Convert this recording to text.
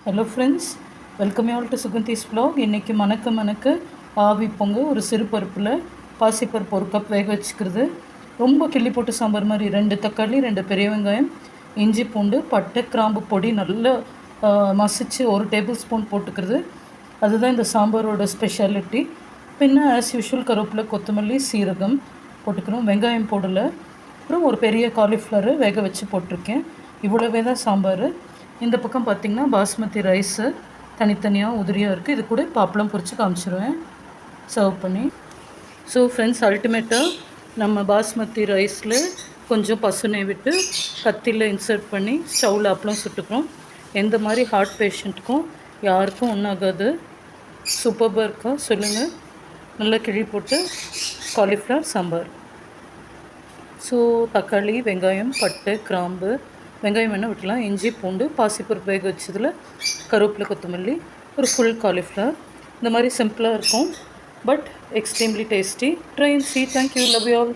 Hello friends, welcome you all to Suganthi's vlog. இன்றைக்கி மணக்க ஆவி பொங்க ஒரு சிறு பருப்பில் பாசிப்பருப்பு ஒரு கப் வேக வச்சுக்கிறது. ரொம்ப கிள்ளி போட்டு சாம்பார் மாதிரி 2 தக்காளி 2 பெரிய வெங்காயம், இஞ்சி பூண்டு, பட்டை கிராம்பு பொடி நல்லா மசிச்சு 1 டேபிள் ஸ்பூன் போட்டுக்கிறது. அதுதான் இந்த சாம்பாரோட ஸ்பெஷாலிட்டி. பின்ன ஆஸ் யூஷுவல் கருவேப்பிலை, கொத்தமல்லி, சீரகம் போட்டுக்கிறோம். வெங்காயம் போடலை. அப்புறம் ஒரு பெரிய காலிஃப்ளவர் வேக வச்சு போட்டிருக்கேன். இவ்வளவே தான் சாம்பார். இந்த பக்கம் பார்த்திங்கன்னா பாஸ்மதி ரைஸு தனித்தனியாக உதிரியாக இருக்குது. இது கூட பாப்பளம் பொரித்து காமிச்சிருவேன் சர்வ் பண்ணி. ஸோ ஃப்ரெண்ட்ஸ், அல்டிமேட்டாக நம்ம பாஸ்மதி ரைஸில் கொஞ்சம் பசுநெய் விட்டு கத்தியில் இன்சர்ட் பண்ணி ஸ்டவ்வில் அப்பளம் சுட்டுக்கிறோம். எந்த மாதிரி ஹார்ட் பேஷண்ட்டுக்கும் யாருக்கும் ஒன்றாகாது. சூப்பராக இருக்கா சொல்லுங்கள். நல்லா கிழி போட்டு காலிஃப்ளவர் சாம்பார். ஸோ தக்காளி, வெங்காயம், பட்டை, கிராம்பு, வெங்காயம் வேணால் விட்டுலாம், இஞ்சி பூண்டு, பாசிப்பருப்பு வேக வச்சதில் கருவேப்பிலை, கொத்தமல்லி, ஒரு ஃபுல் காலிஃப்ளவர். இந்த மாதிரி சிம்பிளாக இருக்கும், but extremely tasty. Try and see. Thank you. Love you all.